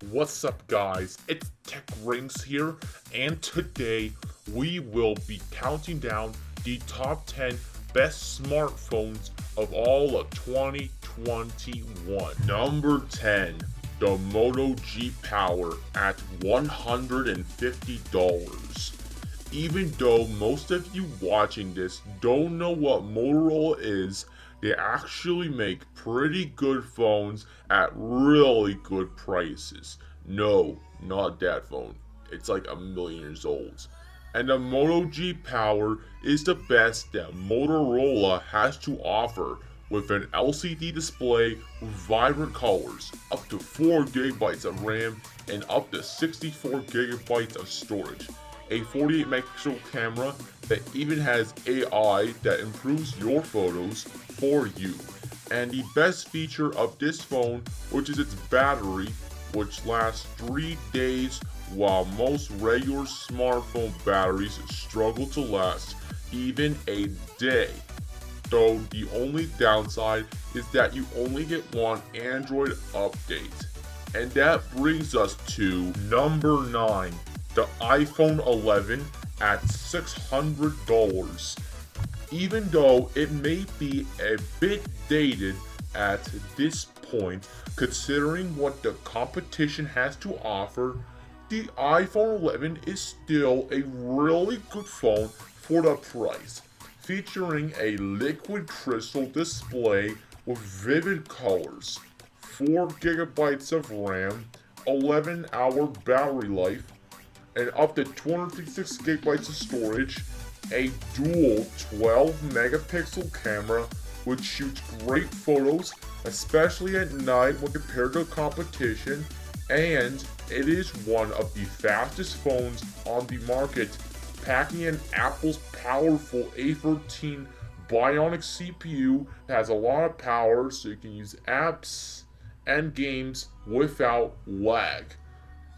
What's up, guys? It's Tech Rings here, and today we will be counting down the top 10 best smartphones of all of 2021. Number 10, the Moto G Power at $150. Even though most of you watching this don't know what Motorola is, they actually make pretty good phones at really good prices. No, not that phone. It's like a million years old. And the Moto G Power is the best that Motorola has to offer, with an LCD display with vibrant colors, up to 4 gigabytes of RAM, and up to 64 gigabytes of storage. A 48 megapixel camera that even has AI that improves your photos for you. And the best feature of this phone, which is its battery, which lasts 3 days, while most regular smartphone batteries struggle to last even a day. Though the only downside is that you only get one Android update. And that brings us to number 9. The iPhone 11 at $600. Even though it may be a bit dated at this point, considering what the competition has to offer, the iPhone 11 is still a really good phone for the price, featuring a liquid crystal display with vivid colors, 4 gigabytes of RAM, 11-hour battery life, and up to 256 gigabytes of storage, a dual 12 megapixel camera which shoots great photos, especially at night when compared to competition, and it is one of the fastest phones on the market, packing in Apple's powerful A13 Bionic CPU that has a lot of power so you can use apps and games without lag.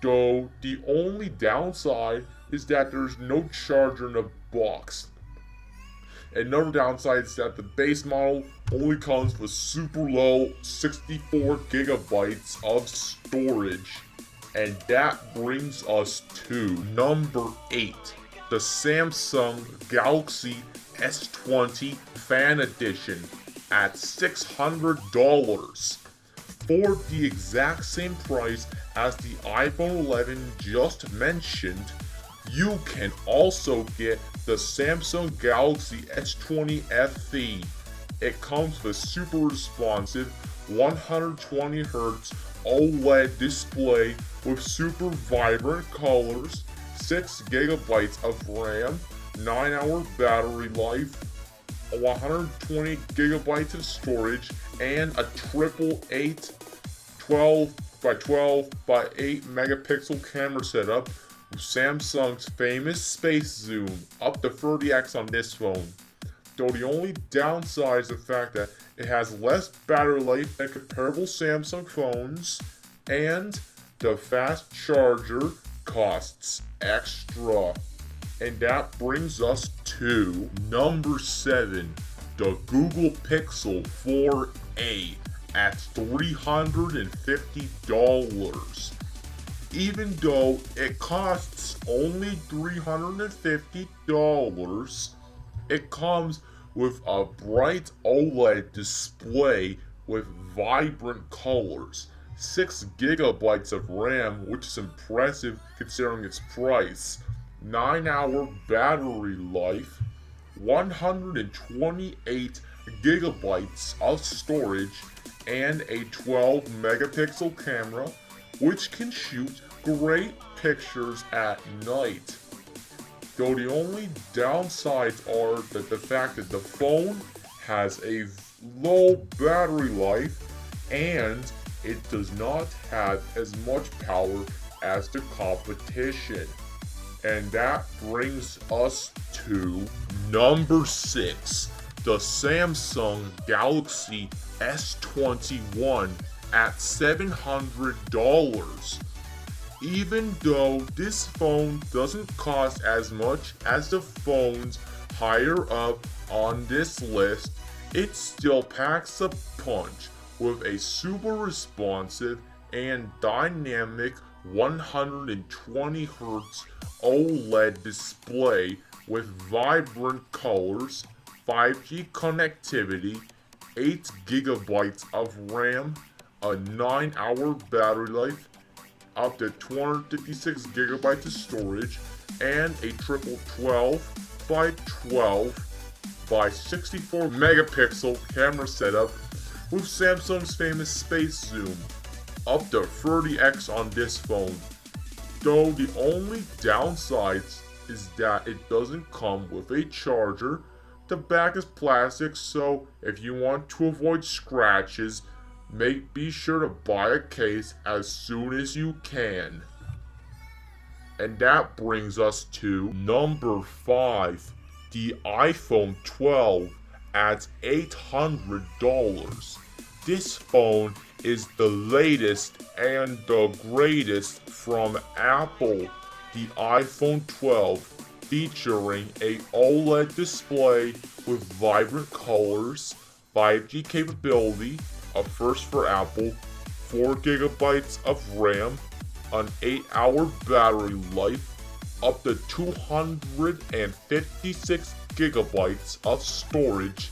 Though the only downside is that there's no charger in the box. Another downside is that the base model only comes with super low 64 gigabytes of storage. And that brings us to number 8, the Samsung Galaxy S20 Fan Edition at $600. For the exact same price as the iPhone 11 just mentioned, you can also get the Samsung Galaxy S20 FE. It comes with super responsive 120Hz OLED display with super vibrant colors, 6 gigabytes of RAM, 9-hour battery life, 120 gigabytes of storage, and a triple 12 by 12 by 8 megapixel camera setup with Samsung's famous space zoom, up to 30x on this phone. Though the only downside is the fact that it has less battery life than comparable Samsung phones, and the fast charger costs extra. And that brings us to number 7, the Google Pixel 4a at $350. Even though it costs only $350, it comes with a bright OLED display with vibrant colors, 6 gigabytes of RAM, which is impressive considering its price, 9-hour battery life, 128 gigabytes of storage, and a 12 megapixel camera which can shoot great pictures at night. Though the only downsides are that the fact that the phone has a low battery life and it does not have as much power as the competition. And that brings us to number 6, the Samsung Galaxy S21 at $700. Even though this phone doesn't cost as much as the phones higher up on this list, it still packs a punch with a super responsive and dynamic 120Hz OLED display with vibrant colors, 5G connectivity, 8 GB of RAM, a 9-hour battery life, up to 256 GB of storage, and a triple 12 by 12 by 64 megapixel camera setup with Samsung's famous space zoom, up to 30x on this phone. Though the only downside is that it doesn't come with a charger. The back is plastic, so if you want to avoid scratches, be sure to buy a case as soon as you can. And that brings us to number 5, the iPhone 12 at $800. This phone is the latest and the greatest from Apple. The iPhone 12 featuring a OLED display with vibrant colors, 5G capability, a first for Apple, 4 GB of RAM, an 8-hour battery life, up to 256 GB of storage,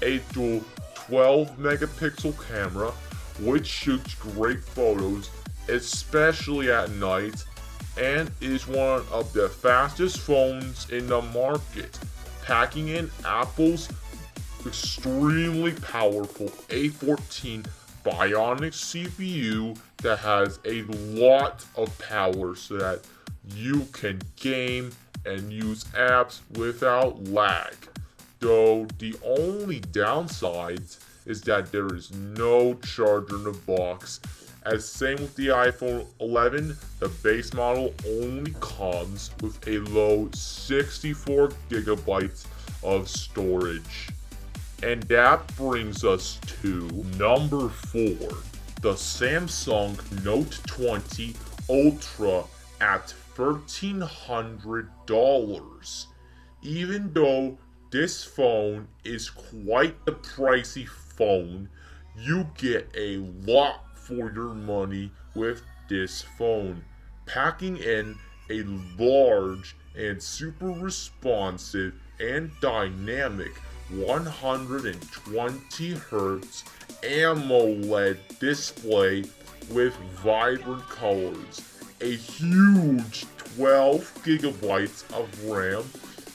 a dual 12 megapixel camera which shoots great photos, especially at night, and is one of the fastest phones in the market, packing in Apple's extremely powerful A14 Bionic CPU that has a lot of power so that you can game and use apps without lag. Though the only downside is that there is no charger in the box. As same with the iPhone 11, the base model only comes with a low 64 GB of storage. And that brings us to number 4, the Samsung Note 20 Ultra at $1,300. Even though this phone is quite the pricey phone, you get a lot for your money with this phone, packing in a large and super responsive and dynamic 120Hz AMOLED display with vibrant colors, a huge 12 GB of RAM,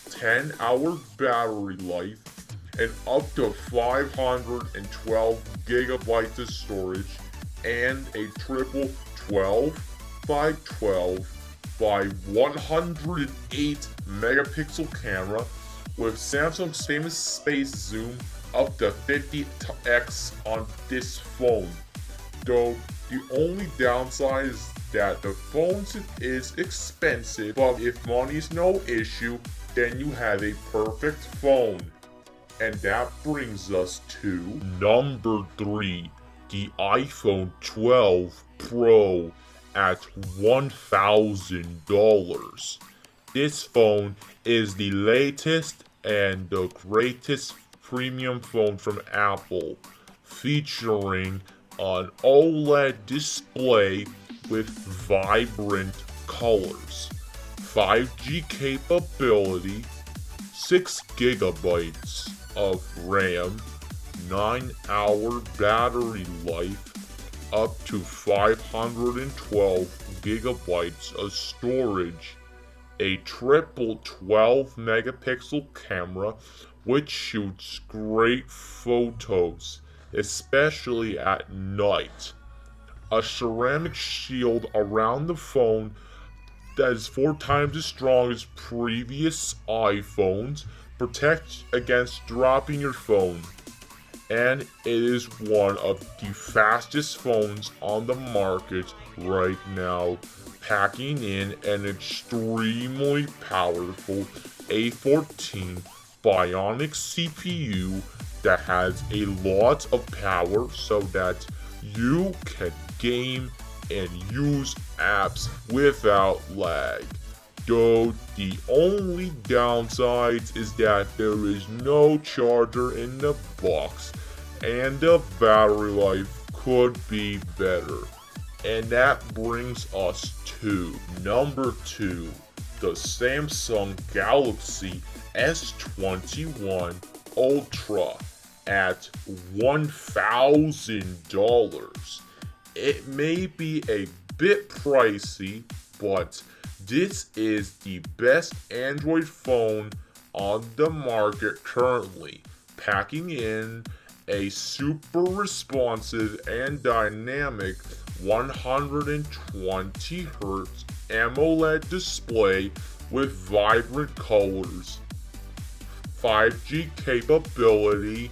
10-hour battery life, and up to 512 GB of storage, and a triple 12 by 12 by 108 megapixel camera with Samsung's famous space zoom up to 50x on this phone. Though the only downside is that the phone is expensive, but if money is no issue, then you have a perfect phone. And that brings us to number 3, the iPhone 12 Pro at $1,000. This phone is the latest and the greatest premium phone from Apple, featuring an OLED display with vibrant colors, 5G capability, 6 GB of RAM, 9-hour battery life, up to 512 GB of storage, a triple 12 megapixel camera which shoots great photos, especially at night, a ceramic shield around the phone that is 4 times as strong as previous iPhones, protects against dropping your phone, and it is one of the fastest phones on the market right now, packing in an extremely powerful A14 Bionic CPU that has a lot of power so that you can game and use apps without lag. Though the only downside is that there is no charger in the box and the battery life could be better. And that brings us to number 2, the Samsung Galaxy S21 Ultra at $1,000. It may be a bit pricey, but this is the best Android phone on the market currently, packing in a super responsive and dynamic 120Hz AMOLED display with vibrant colors, 5G capability,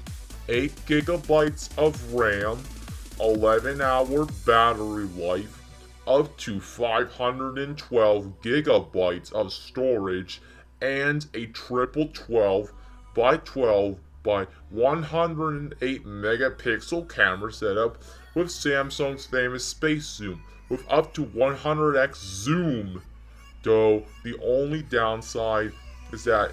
8GB of RAM, 11-hour battery life, up to 512GB of storage, and a triple 12 by 12 by 108 megapixel camera setup with Samsung's famous space zoom with up to 100x zoom. Though the only downside is that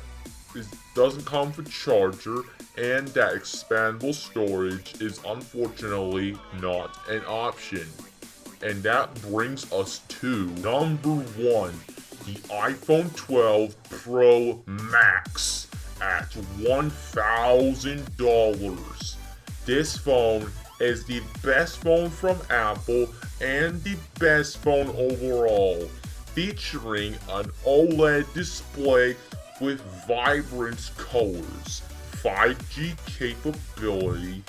it doesn't come with a charger, and that expandable storage is unfortunately not an option. And that brings us to number 1, the iPhone 12 Pro Max at $1,000. This phone is the best phone from Apple and the best phone overall, featuring an OLED display with vibrant colors, 5G capability,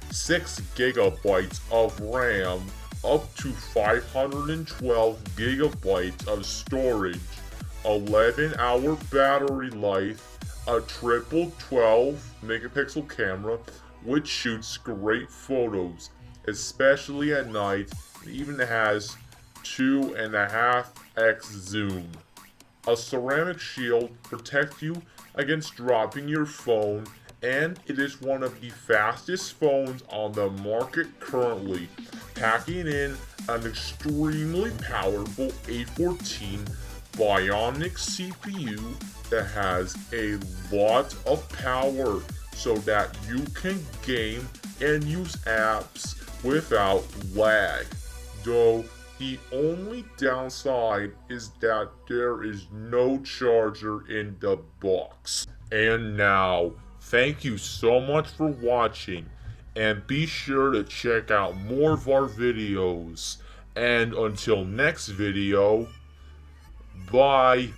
6GB of RAM, up to 512GB of storage, 11-hour battery life, a triple 12 megapixel camera which shoots great photos, especially at night. It even has 2.5x zoom. A ceramic shield protects you against dropping your phone, and it is one of the fastest phones on the market currently, packing in an extremely powerful A14 Bionic CPU that has a lot of power so that you can game and use apps without lag. Though the only downside is that there is no charger in the box. And now, thank you so much for watching, and be sure to check out more of our videos. And until next video, bye.